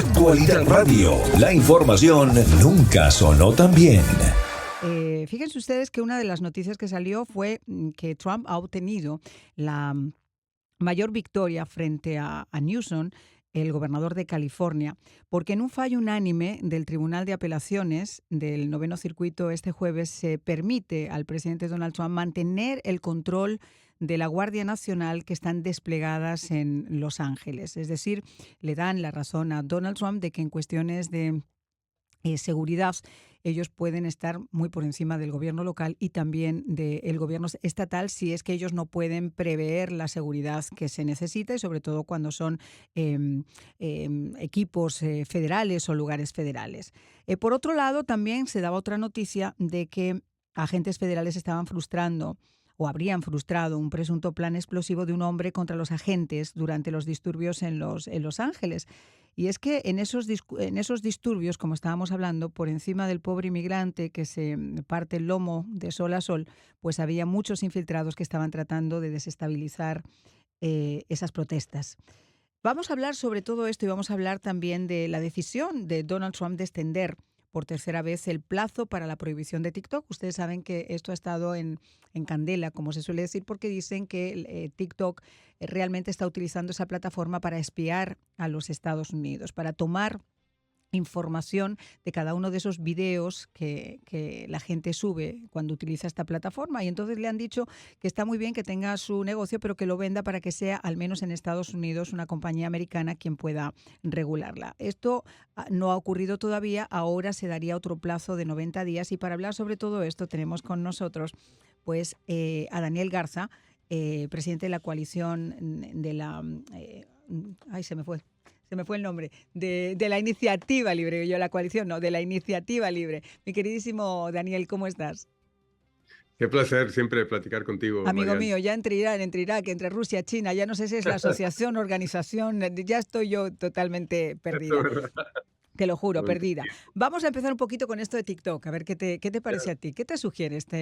Actualidad Radio. La información nunca sonó tan bien. Fíjense ustedes que una de las noticias que salió fue que Trump ha obtenido la mayor victoria frente a Newsom, el gobernador de California, porque en un fallo unánime del Tribunal de Apelaciones del Noveno Circuito este jueves se permite al presidente Donald Trump mantener el control de la Guardia Nacional que están desplegadas en Los Ángeles. Es decir, le dan la razón a Donald Trump de que en cuestiones de seguridad, ellos pueden estar muy por encima del gobierno local y también del gobierno estatal si es que ellos no pueden prever la seguridad que se necesita y sobre todo cuando son equipos federales o lugares federales. Por otro lado, también se daba otra noticia de que agentes federales estaban frustrando o habrían frustrado un presunto plan explosivo de un hombre contra los agentes durante los disturbios en Los Ángeles. Y es que en esos disturbios, como estábamos hablando, por encima del pobre inmigrante que se parte el lomo de sol a sol, pues había muchos infiltrados que estaban tratando de desestabilizar esas protestas. Vamos a hablar sobre todo esto y vamos a hablar también de la decisión de Donald Trump de extender por tercera vez el plazo para la prohibición de TikTok. Ustedes saben que esto ha estado en candela, como se suele decir, porque dicen que TikTok realmente está utilizando esa plataforma para espiar a los Estados Unidos, para tomar información de cada uno de esos videos que la gente sube cuando utiliza esta plataforma. Y entonces le han dicho que está muy bien que tenga su negocio, pero que lo venda para que sea, al menos en Estados Unidos, una compañía americana quien pueda regularla. Esto no ha ocurrido todavía, ahora se daría otro plazo de 90 días. Y para hablar sobre todo esto tenemos con nosotros pues, a Daniel Garza, presidente de la coalición de la... Se me fue el nombre, de la Iniciativa Libre, yo la coalición, no, de la Iniciativa Libre. Mi queridísimo Daniel, ¿cómo estás? Qué placer siempre platicar contigo, Amigo Mariana. mío, ya entre Irán, entre Irak, entre Rusia, China, ya no sé si es la asociación, organización, ya estoy yo totalmente perdida. Te lo juro, perdida. Vamos a empezar un poquito con esto de TikTok, a ver qué te parece a ti. ¿Qué te sugiere esta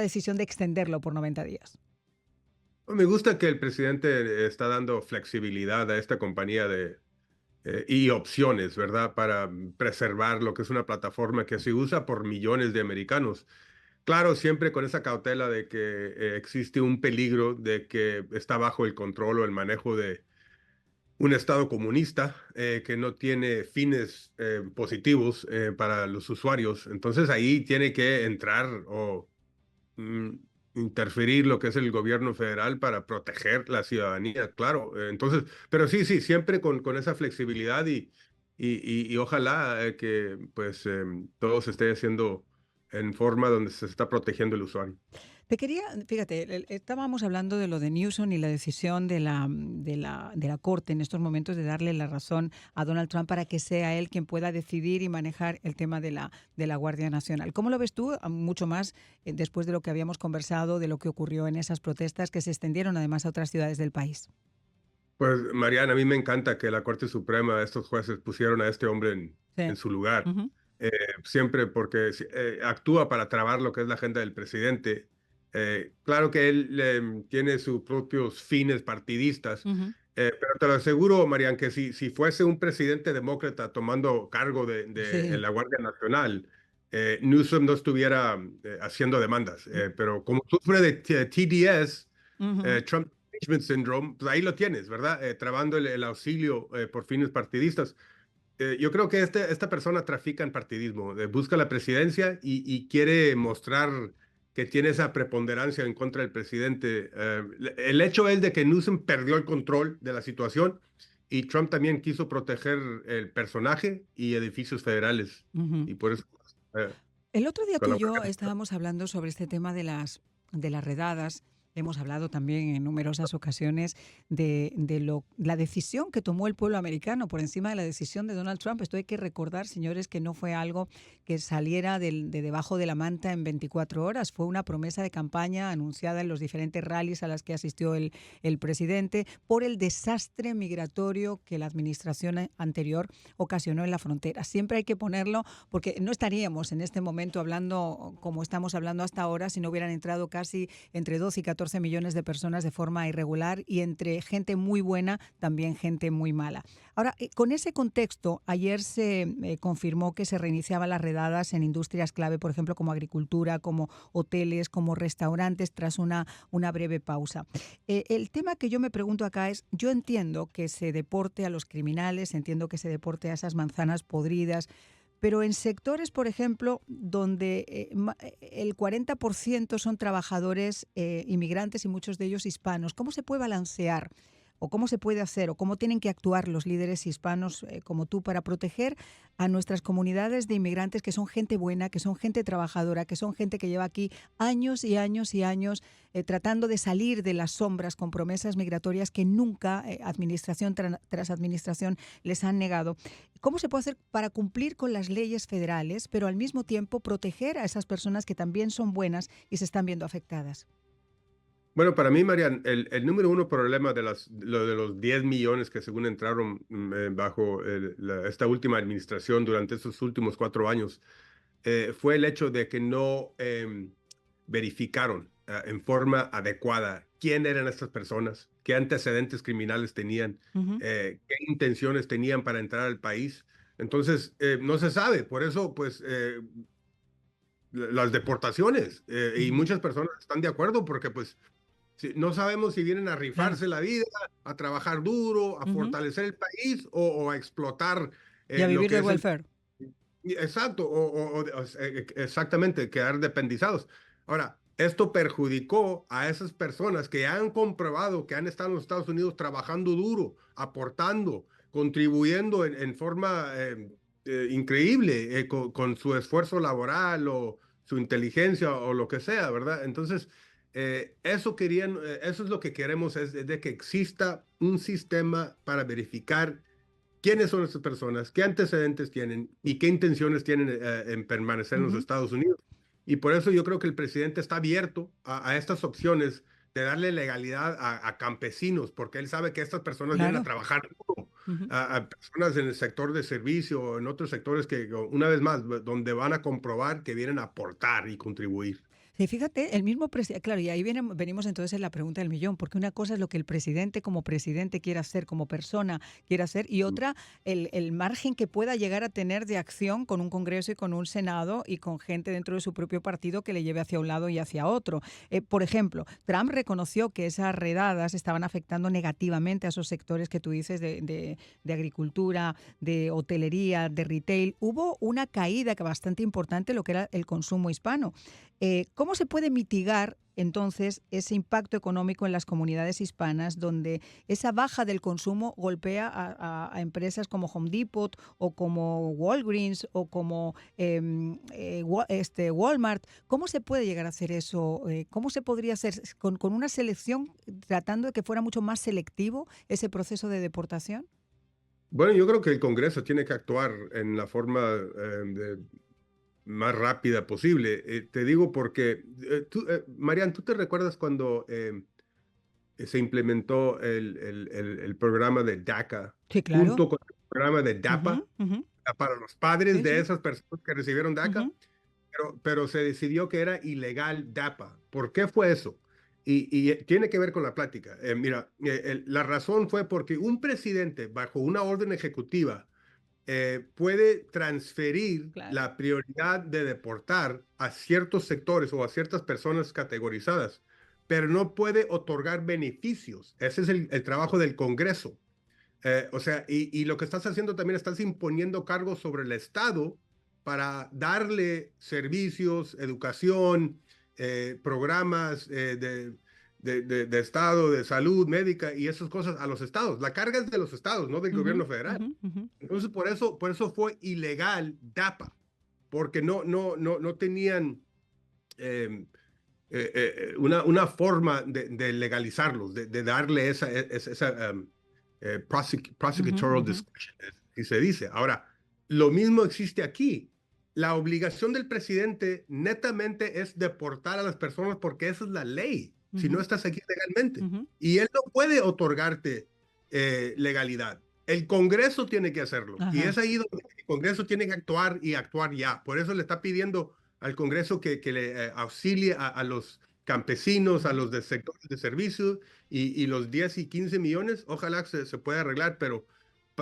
decisión de extenderlo por 90 días? Me gusta que el presidente está dando flexibilidad a esta compañía y opciones, ¿verdad? Para preservar lo que es una plataforma que se usa por millones de americanos. Claro, siempre con esa cautela de que existe un peligro de que está bajo el control o el manejo de un Estado comunista que no tiene fines positivos para los usuarios. Entonces ahí tiene que entrar o mm, interferir lo que es el gobierno federal para proteger la ciudadanía, claro. Entonces, pero sí, siempre con esa flexibilidad y ojalá que pues todo se esté haciendo en forma donde se está protegiendo el usuario. Te quería, fíjate, estábamos hablando de lo de Newsom y la decisión de la Corte en estos momentos de darle la razón a Donald Trump para que sea él quien pueda decidir y manejar el tema de la Guardia Nacional. ¿Cómo lo ves tú? Mucho más después de lo que habíamos conversado, de lo que ocurrió en esas protestas que se extendieron además a otras ciudades del país. Pues, Mariana, a mí me encanta que la Corte Suprema, estos jueces pusieron a este hombre en Sí. su lugar. Ujú. Siempre porque actúa para trabar lo que es la agenda del presidente. Claro que él tiene sus propios fines partidistas, Ujú. pero te lo aseguro, Marian, que si fuese un presidente demócrata tomando cargo en Sí. la Guardia Nacional, Newsom no estuviera haciendo demandas. Pero como sufre de TDS, Ujú. Trump Impeachment Syndrome, pues ahí lo tienes, ¿verdad? Trabando el auxilio por fines partidistas. Yo creo que esta persona trafica en partidismo, busca la presidencia y quiere mostrar que tiene esa preponderancia en contra del presidente. El hecho es de que Newsom perdió el control de la situación y Trump también quiso proteger el personaje y edificios federales. Ujú. Y por eso, eh, El otro día con tú la y yo estábamos hablando sobre este tema de las redadas. Hemos hablado también en numerosas ocasiones de la decisión que tomó el pueblo americano por encima de la decisión de Donald Trump. Esto hay que recordar, señores, que no fue algo que saliera de debajo de la manta en 24 horas. Fue una promesa de campaña anunciada en los diferentes rallies a las que asistió el presidente por el desastre migratorio que la administración anterior ocasionó en la frontera. Siempre hay que ponerlo porque no estaríamos en este momento hablando como estamos hablando hasta ahora si no hubieran entrado casi entre 12 y 14 millones de personas de forma irregular y entre gente muy buena, también gente muy mala. Ahora, con ese contexto, ayer se confirmó que se reiniciaban las redadas en industrias clave, por ejemplo, como agricultura, como hoteles, como restaurantes, tras una breve pausa. El tema que yo me pregunto acá es, yo entiendo que se deporte a los criminales, entiendo que se deporte a esas manzanas podridas, pero en sectores, por ejemplo, donde el 40% son trabajadores inmigrantes y muchos de ellos hispanos, ¿cómo se puede balancear o cómo se puede hacer o cómo tienen que actuar los líderes hispanos como tú para proteger a nuestras comunidades de inmigrantes que son gente buena, que son gente trabajadora, que son gente que lleva aquí años y años y años tratando de salir de las sombras con promesas migratorias que nunca, administración tras administración, les han negado? ¿Cómo se puede hacer para cumplir con las leyes federales, pero al mismo tiempo proteger a esas personas que también son buenas y se están viendo afectadas? Bueno, para mí, Marian, el número uno problema de lo de los 10 millones que según entraron bajo esta última administración durante estos últimos 4 años fue el hecho de que no verificaron en forma adecuada quién eran estas personas, qué antecedentes criminales tenían, Ujú. qué intenciones tenían para entrar al país. Entonces, no se sabe. Por eso, pues, las deportaciones y Ujú. muchas personas están de acuerdo porque, pues, no sabemos si vienen a Claro. rifarse la vida, a trabajar duro, a Ujú. fortalecer el país o a explotar Y a lo vivir que del es el... welfare. Exacto, exactamente, quedar dependizados. Ahora, esto perjudicó a esas personas que han comprobado que han estado en los Estados Unidos trabajando duro, aportando, contribuyendo en forma increíble con su esfuerzo laboral o su inteligencia o lo que sea, ¿verdad? Entonces, eso es lo que queremos, es de que exista un sistema para verificar quiénes son estas personas, qué antecedentes tienen y qué intenciones tienen en permanecer en los Ujú. Estados Unidos. Y por eso yo creo que el presidente está abierto a estas opciones de darle legalidad a campesinos, porque él sabe que estas personas vienen a Claro. trabajar duro, Ujú. a personas en el sector de servicio o en otros sectores que, una vez más, donde van a comprobar que vienen a aportar y contribuir. Sí, fíjate, el mismo presidente, claro, y ahí venimos entonces en la pregunta del millón, porque una cosa es lo que el presidente como presidente quiere hacer, como persona quiere hacer, y otra, el margen que pueda llegar a tener de acción con un Congreso y con un Senado y con gente dentro de su propio partido que le lleve hacia un lado y hacia otro. Por ejemplo, Trump reconoció que esas redadas estaban afectando negativamente a esos sectores que tú dices de agricultura, de hotelería, de retail. Hubo una caída que bastante importante en lo que era el consumo hispano. ¿Cómo se puede mitigar entonces ese impacto económico en las comunidades hispanas donde esa baja del consumo golpea a empresas como Home Depot o como Walgreens o como Walmart? ¿Cómo se puede llegar a hacer eso? ¿Cómo se podría hacer con una selección tratando de que fuera mucho más selectivo ese proceso de deportación? Bueno, yo creo que el Congreso tiene que actuar en la forma más rápida posible. Te digo porque, Marian, ¿tú te recuerdas cuando se implementó el programa de DACA Sí, claro. junto con el programa de Ujú, DAPA ujú. para los padres Sí, de sí. esas personas que recibieron DACA? Ujú, Pero se decidió que era ilegal DAPA. ¿Por qué fue eso? Y tiene que ver con la plática. Mira, la razón fue porque un presidente bajo una orden ejecutiva puede transferir claro. la prioridad de deportar a ciertos sectores o a ciertas personas categorizadas, pero no puede otorgar beneficios. Ese es el trabajo del Congreso. O sea, y lo que estás haciendo también, estás imponiendo cargos sobre el Estado para darle servicios, educación, programas de Estado, de salud médica y esas cosas a los estados. La carga es de los estados, no del Ujú, gobierno federal. ujú, ujú. Entonces, por eso fue ilegal DAPA, porque no tenían una forma de legalizarlos, de darle esa Ujú, prosecutorial ujú. discretion, y se dice. Ahora, lo mismo existe aquí. La obligación del presidente netamente es deportar a las personas porque esa es la ley, si no Ujú, estás aquí legalmente. ujú. Y él no puede otorgarte legalidad. El Congreso tiene que hacerlo. Y Ajá. es ahí donde el Congreso tiene que actuar y actuar ya. Por eso le está pidiendo al Congreso que le auxilie a los campesinos, a los de sectores de servicio y los 10 y 15 millones, ojalá se pueda arreglar, pero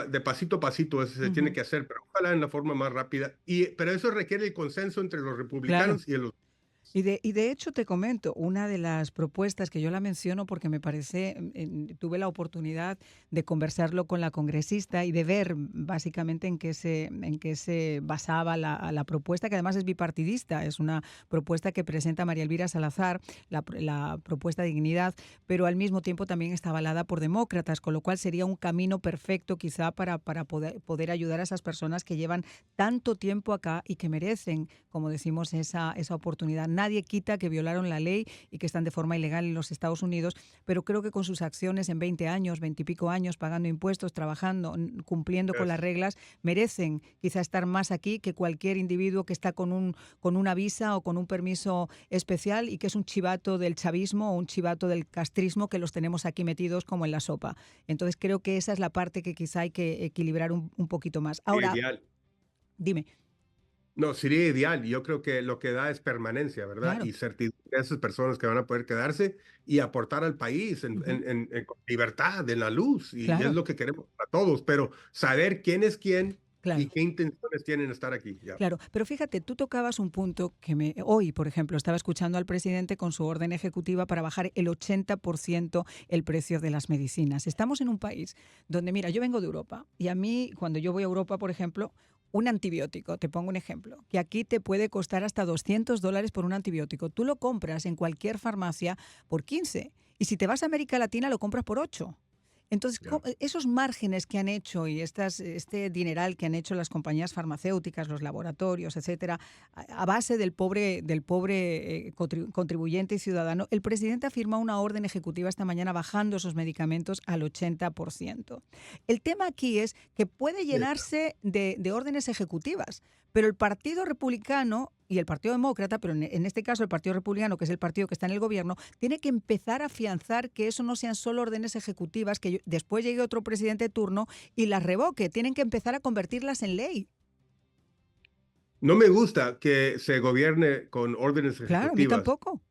de pasito a pasito eso se tiene que hacer, pero ojalá en la forma más rápida. Pero eso requiere el consenso entre los Claro. republicanos y los... Y de hecho te comento, una de las propuestas que yo la menciono porque me parece, tuve la oportunidad de conversarlo con la congresista y de ver básicamente en qué se basaba la propuesta, que además es bipartidista, es una propuesta que presenta María Elvira Salazar, la propuesta de Dignidad, pero al mismo tiempo también está avalada por demócratas, con lo cual sería un camino perfecto quizá para poder ayudar a esas personas que llevan tanto tiempo acá y que merecen, como decimos, esa oportunidad. Nadie quita que violaron la ley y que están de forma ilegal en los Estados Unidos, pero creo que con sus acciones en 20 años, 20 y pico años, pagando impuestos, trabajando, cumpliendo con las reglas, merecen quizá estar más aquí que cualquier individuo que está con una visa o con un permiso especial y que es un chivato del chavismo o un chivato del castrismo que los tenemos aquí metidos como en la sopa. Entonces creo que esa es la parte que quizá hay que equilibrar un poquito más. Ahora, Ideal. dime. No, sería ideal. Yo creo que lo que da es permanencia, ¿verdad? Claro. Y certidumbre a esas personas que van a poder quedarse y aportar al país con libertad, en la luz. Y es Claro, lo que queremos para todos. Pero saber quién es quién y claro. qué intenciones tienen de estar aquí. Ya. Claro, pero fíjate, tú tocabas un punto que hoy, por ejemplo, estaba escuchando al presidente con su orden ejecutiva para bajar el 80% el precio de las medicinas. Estamos en un país donde, mira, yo vengo de Europa y a mí, cuando yo voy a Europa, por ejemplo, un antibiótico, te pongo un ejemplo, que aquí te puede costar hasta $200 por un antibiótico. Tú lo compras en cualquier farmacia por 15 y si te vas a América Latina lo compras por 8. Entonces, Ya. esos márgenes que han hecho y este dineral que han hecho las compañías farmacéuticas, los laboratorios, etcétera, a base del pobre contribuyente y ciudadano, el presidente ha firmado una orden ejecutiva esta mañana bajando esos medicamentos al 80%. El tema aquí es que puede llenarse de órdenes ejecutivas, pero el Partido Republicano y el Partido Demócrata, pero en este caso el Partido Republicano, que es el partido que está en el gobierno, tiene que empezar a afianzar que eso no sean solo órdenes ejecutivas, que después llegue otro presidente de turno y las revoque. Tienen que empezar a convertirlas en ley. No me gusta que se gobierne con órdenes Claro, a mí ejecutivas. tampoco.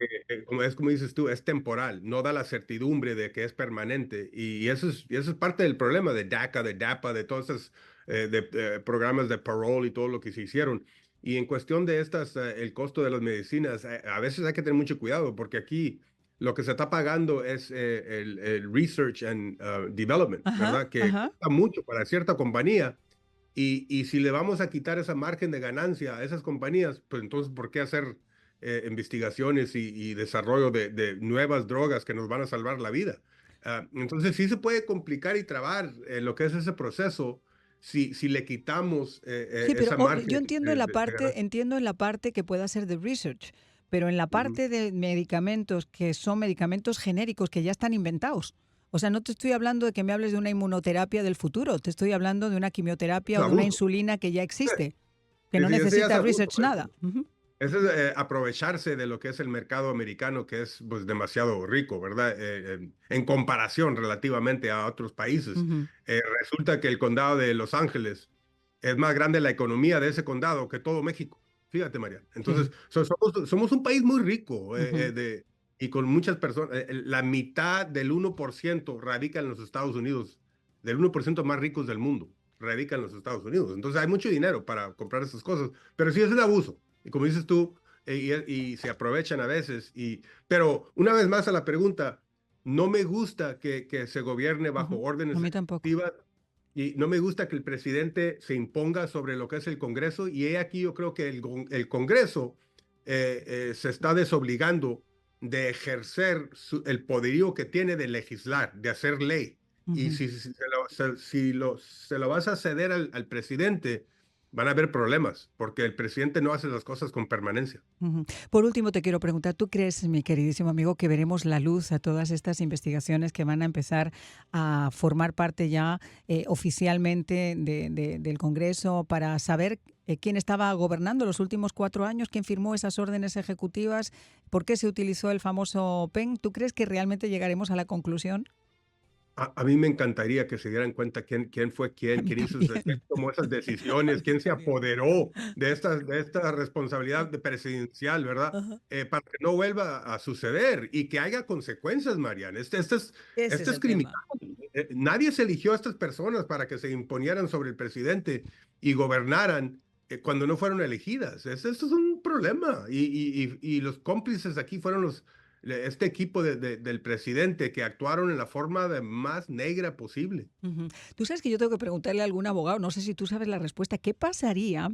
Como dices tú, es temporal, no da la certidumbre de que es permanente. Y eso es parte del problema de DACA, de DAPA, de todos esos programas de parole y todo lo que se hicieron. Y en cuestión de el costo de las medicinas, a veces hay que tener mucho cuidado porque aquí lo que se está pagando es el Research and Development, Ajá, ¿verdad? Que ajá. cuesta mucho para cierta compañía. Y si le vamos a quitar esa margen de ganancia a esas compañías, pues entonces, ¿por qué hacer investigaciones y desarrollo de nuevas drogas que nos van a salvar la vida? Entonces, sí se puede complicar y trabar lo que es ese proceso si le quitamos Sí, pero esa margen yo entiendo de ganancia. entiendo en la parte que pueda ser de research, pero en la Ujú. parte de medicamentos que son medicamentos genéricos que ya están inventados. O sea, no te estoy hablando de que me hables de una inmunoterapia del futuro, te estoy hablando de una Es quimioterapia o de una abuso. insulina que ya existe, que Sí, no sí, ese ya es necesita abuso. research nada. Ujú, Eso es aprovecharse de lo que es el mercado americano, que es pues, demasiado rico, ¿verdad? En comparación relativamente a otros países. ujú, Resulta que el condado de Los Ángeles es más grande la economía de ese condado que todo México. Fíjate, María. Entonces, sí, somos un país muy rico ujú, y con muchas personas. La mitad del 1% radica en los Estados Unidos, del 1% más ricos del mundo, radica en los Estados Unidos. Entonces, hay mucho dinero para comprar esas cosas, pero sí es un abuso. Y como dices tú, y se aprovechan a veces. Pero una vez más a la pregunta, no me gusta que se gobierne bajo ujú. A órdenes mí tampoco. ejecutivas y no me gusta que el presidente se imponga sobre lo que es el Congreso. Y he aquí yo creo que el Congreso se está desobligando de ejercer el poderío que tiene de legislar, de hacer ley. Y Ujú. si se lo vas a ceder al presidente, van a haber problemas, porque el presidente no hace las cosas con permanencia. Ujú. Por último, te quiero preguntar, ¿tú crees, mi queridísimo amigo, que veremos la luz a todas estas investigaciones que van a empezar a formar parte ya oficialmente del Congreso para saber quién estaba gobernando los últimos 4 años, quién firmó esas órdenes ejecutivas, por qué se utilizó el famoso PEN? ¿Tú crees que realmente llegaremos a la conclusión? A mí me encantaría que se dieran cuenta quién fue A mí quién también. tomó esas decisiones, quién se También. apoderó de esta responsabilidad presidencial, ¿verdad? Ajá. Para que no vuelva a suceder y que haya consecuencias, Marian. Ese Este es es el criminal. tema. Nadie se eligió a estas personas para que se imponieran sobre el presidente y gobernaran cuando no fueron elegidas. Esto es un problema. Y los cómplices aquí fueron este equipo del presidente que actuaron en la forma más negra posible. Ujú. Tú sabes que yo tengo que preguntarle a algún abogado, no sé si tú sabes la respuesta, ¿qué pasaría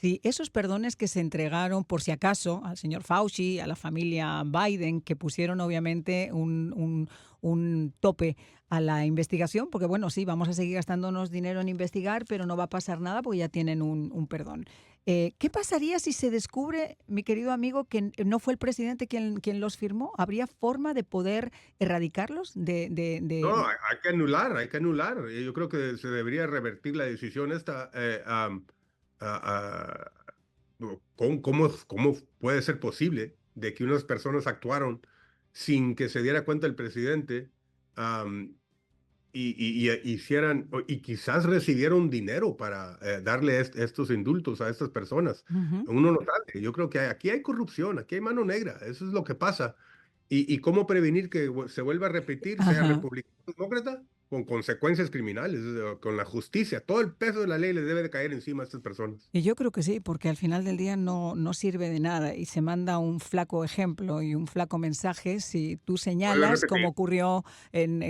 si esos perdones que se entregaron, por si acaso, al señor Fauci, a la familia Biden, que pusieron obviamente un tope a la investigación, porque bueno, sí, vamos a seguir gastándonos dinero en investigar, pero no va a pasar nada porque ya tienen un perdón. ¿Qué pasaría si se descubre, mi querido amigo, que no fue el presidente quien los firmó? ¿Habría forma de poder erradicarlos? No, hay que anular, hay que anular. Yo creo que se debería revertir la decisión esta. A- ¿Cómo puede ser posible de que unas personas actuaron sin que se diera cuenta el presidente am, y quizás recibieron dinero para darle estos indultos a estas personas? Ujú. Uno no sabe. Yo creo que aquí hay corrupción, aquí hay mano negra. Eso es lo que pasa. ¿Y cómo prevenir que se vuelva a repetir, sea Ajá. republicano o demócrata? Con consecuencias criminales, con la justicia. Todo el peso de la ley les debe de caer encima a estas personas. Y yo creo que sí, porque al final del día no sirve de nada y se manda un flaco ejemplo y un flaco mensaje si tú Vuelvo a señalas, como repetir. ocurrió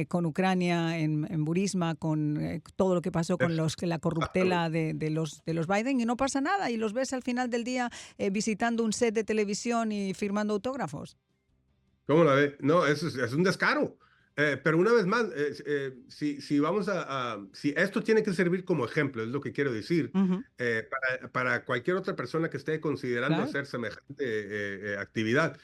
con Ucrania, en Burisma, con todo lo que pasó con la corruptela Exactamente. de los Biden y no pasa nada y los ves al final del día visitando un set de televisión y firmando autógrafos. ¿Cómo la ve? No, es un descaro. Pero una vez más, si vamos si esto tiene que servir como ejemplo, es lo que quiero decir, Ujú. para cualquier otra persona que esté considerando Claro. hacer semejante actividad,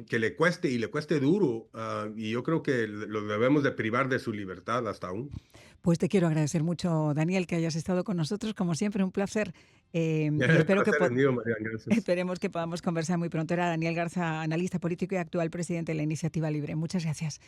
que le cueste y le cueste duro, y yo creo que lo debemos de privar de su libertad hasta aún. Pues te quiero agradecer mucho, Daniel, que hayas estado con nosotros. Como siempre, un placer. Y El espero que placer es mío, Marian, gracias. esperemos que podamos conversar muy pronto. Era Daniel Garza, analista político y actual presidente de la Iniciativa Libre. Muchas gracias.